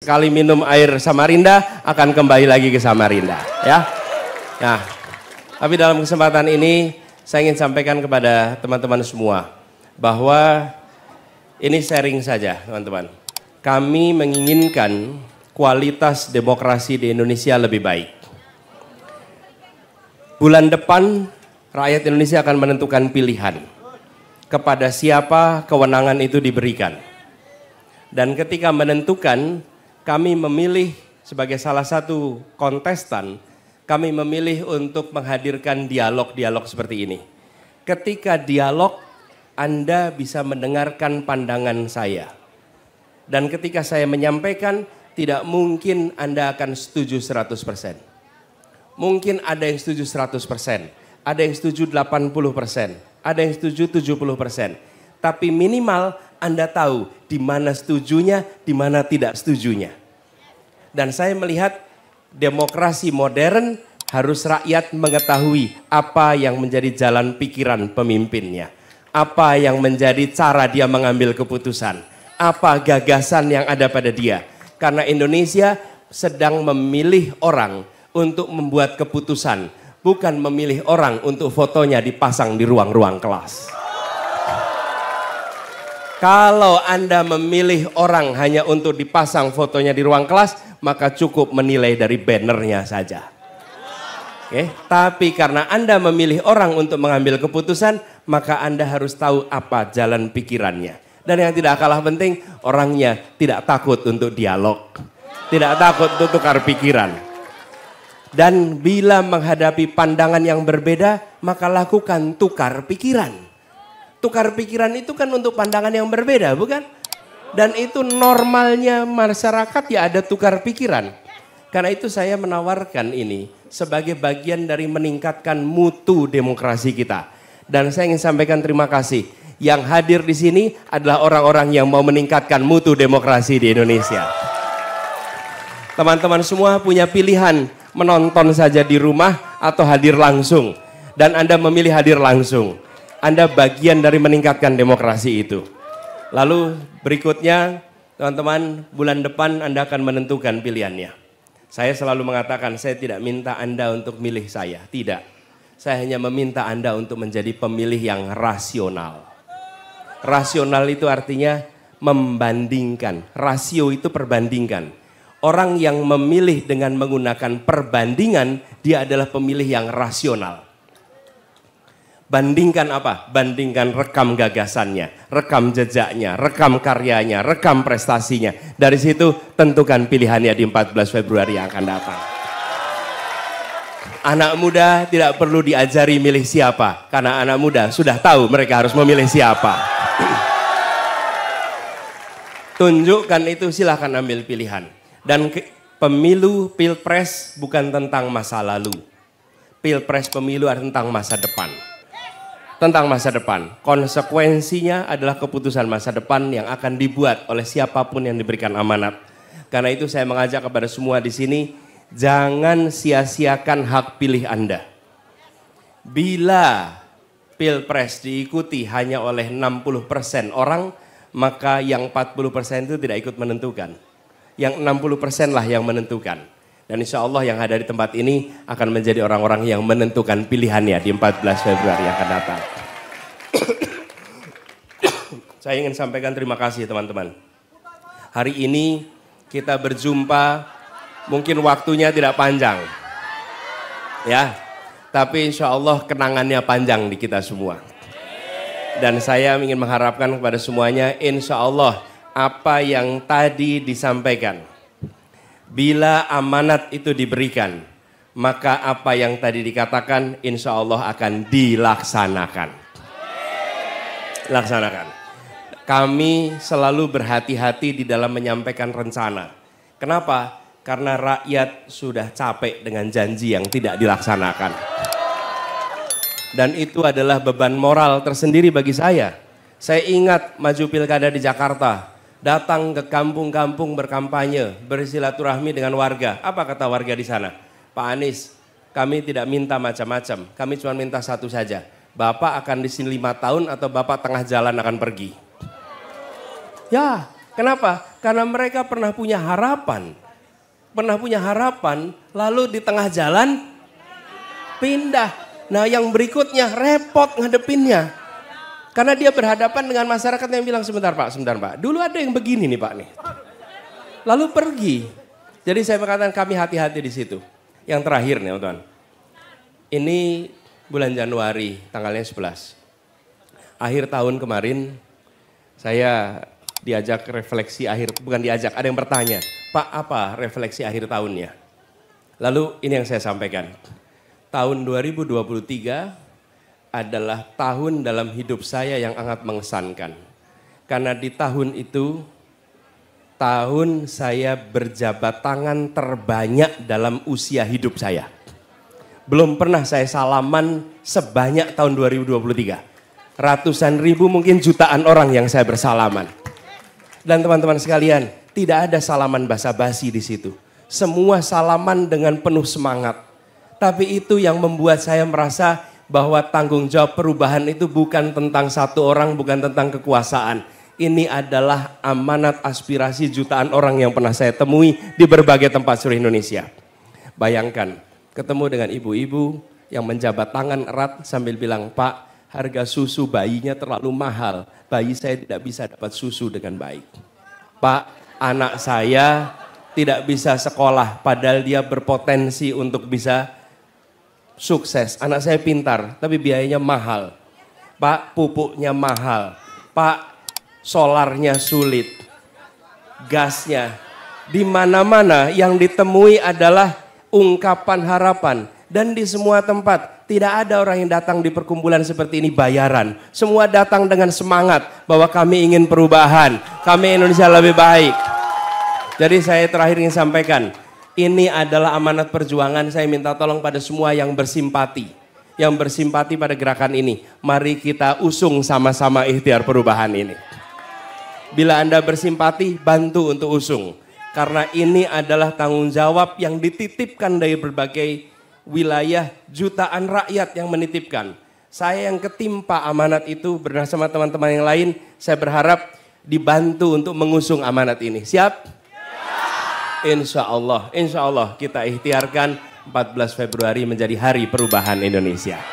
sekali minum air Samarinda akan kembali lagi ke Samarinda, ya. Nah, tapi dalam kesempatan ini saya ingin sampaikan kepada teman-teman semua bahwa ini sharing saja, teman-teman. Kami menginginkan kualitas demokrasi di Indonesia lebih baik. Bulan depan rakyat Indonesia akan menentukan pilihan kepada siapa kewenangan itu diberikan. Dan ketika menentukan, kami memilih sebagai salah satu kontestan, kami memilih untuk menghadirkan dialog-dialog seperti ini. Ketika dialog, Anda bisa mendengarkan pandangan saya. Dan ketika saya menyampaikan, tidak mungkin Anda akan setuju 100%. Mungkin ada yang setuju 100%, ada yang setuju 80%, ada yang setuju 70%. Tapi minimal Anda tahu di mana setujunya, di mana tidak setujunya. Dan saya melihat demokrasi modern harus rakyat mengetahui apa yang menjadi jalan pikiran pemimpinnya. Apa yang menjadi cara dia mengambil keputusan. Apa gagasan yang ada pada dia. Karena Indonesia sedang memilih orang untuk membuat keputusan. Bukan memilih orang untuk fotonya dipasang di ruang-ruang kelas. Kalau Anda memilih orang hanya untuk dipasang fotonya di ruang kelas, maka cukup menilai dari bannernya saja. Oke, tapi karena Anda memilih orang untuk mengambil keputusan, maka Anda harus tahu apa jalan pikirannya. Dan yang tidak kalah penting, orangnya tidak takut untuk dialog. Tidak takut untuk tukar pikiran. Dan bila menghadapi pandangan yang berbeda, maka lakukan tukar pikiran. Tukar pikiran itu kan untuk pandangan yang berbeda, bukan? Dan itu normalnya masyarakat ya ada tukar pikiran. Karena itu saya menawarkan ini sebagai bagian dari meningkatkan mutu demokrasi kita. Dan saya ingin sampaikan terima kasih. Yang hadir di sini adalah orang-orang yang mau meningkatkan mutu demokrasi di Indonesia. Teman-teman semua punya pilihan menonton saja di rumah atau hadir langsung. Dan Anda memilih hadir langsung. Anda bagian dari meningkatkan demokrasi itu. Lalu berikutnya, teman-teman, bulan depan Anda akan menentukan pilihannya. Saya selalu mengatakan, saya tidak minta Anda untuk milih saya. Tidak. Saya hanya meminta Anda untuk menjadi pemilih yang rasional. Rasional itu artinya membandingkan. Rasio itu perbandingkan. Orang yang memilih dengan menggunakan perbandingan, dia adalah pemilih yang rasional. Bandingkan apa? Bandingkan rekam gagasannya, rekam jejaknya, rekam karyanya, rekam prestasinya. Dari situ tentukan pilihannya di 14 Februari yang akan datang. Anak muda tidak perlu diajari milih siapa, karena anak muda sudah tahu mereka harus memilih siapa. Tunjukkan itu, silahkan ambil pilihan. Dan pemilu, pilpres bukan tentang masa lalu. Pilpres pemilu adalah tentang masa depan. Tentang masa depan. Konsekuensinya adalah keputusan masa depan yang akan dibuat oleh siapapun yang diberikan amanat. Karena itu saya mengajak kepada semua di sini, jangan sia-siakan hak pilih Anda. Bila pilpres diikuti hanya oleh 60% orang, maka yang 40% itu tidak ikut menentukan. Yang 60% lah yang menentukan. Dan insya Allah yang ada di tempat ini akan menjadi orang-orang yang menentukan pilihannya di 14 Februari yang akan datang. Saya ingin sampaikan terima kasih teman-teman. Hari ini kita berjumpa, mungkin waktunya tidak panjang. Ya, tapi insya Allah kenangannya panjang di kita semua. Dan saya ingin mengharapkan kepada semuanya, insya Allah apa yang tadi disampaikan, bila amanat itu diberikan, maka apa yang tadi dikatakan insya Allah akan dilaksanakan. Laksanakan. Kami selalu berhati-hati di dalam menyampaikan rencana. Kenapa? Karena rakyat sudah capek dengan janji yang tidak dilaksanakan. Dan itu adalah beban moral tersendiri bagi saya. Saya ingat maju pilkada di Jakarta. Datang ke kampung-kampung berkampanye, bersilaturahmi dengan warga. Apa kata warga di sana? Pak Anies, kami tidak minta macam-macam. Kami cuma minta satu saja. Bapak akan di sini 5 tahun atau Bapak tengah jalan akan pergi? Ya, kenapa? Karena mereka pernah punya harapan. Pernah punya harapan, lalu di tengah jalan pindah. Nah yang berikutnya repot ngadepinnya. Karena dia berhadapan dengan masyarakat yang bilang, sebentar Pak. Dulu ada yang begini nih Pak nih. Lalu pergi. Jadi saya berkatakan kami hati-hati di situ. Yang terakhir nih teman-teman. Ini bulan Januari tanggalnya 11. Akhir tahun kemarin saya diajak refleksi akhir, bukan diajak, ada yang bertanya, Pak apa refleksi akhir tahunnya? Lalu ini yang saya sampaikan, tahun 2023 adalah tahun dalam hidup saya yang sangat mengesankan. Karena di tahun itu, tahun saya berjabat tangan terbanyak dalam usia hidup saya. Belum pernah saya salaman sebanyak tahun 2023. Ratusan ribu mungkin jutaan orang yang saya bersalaman. Dan teman-teman sekalian, tidak ada salaman basa-basi di situ. Semua salaman dengan penuh semangat. Tapi itu yang membuat saya merasa bahwa tanggung jawab perubahan itu bukan tentang satu orang, bukan tentang kekuasaan. Ini adalah amanat aspirasi jutaan orang yang pernah saya temui di berbagai tempat seluruh Indonesia. Bayangkan, ketemu dengan ibu-ibu yang menjabat tangan erat sambil bilang, Pak, harga susu bayinya terlalu mahal. Bayi saya tidak bisa dapat susu dengan baik. Pak, anak saya tidak bisa sekolah padahal dia berpotensi untuk bisa sukses. Anak saya pintar tapi biayanya mahal. Pak, pupuknya mahal. Pak, solarnya sulit. Gasnya. Di mana-mana yang ditemui adalah ungkapan harapan. Dan di semua tempat tidak ada orang yang datang di perkumpulan seperti ini bayaran. Semua datang dengan semangat bahwa kami ingin perubahan. Kami Indonesia lebih baik. Jadi saya terakhir ingin sampaikan. Ini adalah amanat perjuangan. Saya minta tolong pada semua yang bersimpati. Yang bersimpati pada gerakan ini. Mari kita usung sama-sama ikhtiar perubahan ini. Bila Anda bersimpati, bantu untuk usung. Karena ini adalah tanggung jawab yang dititipkan dari berbagai wilayah, jutaan rakyat yang menitipkan. Saya yang ketimpa amanat itu bersama teman-teman yang lain, saya berharap dibantu untuk mengusung amanat ini. Siap? Insya Allah kita ikhtiarkan 14 Februari menjadi hari perubahan Indonesia.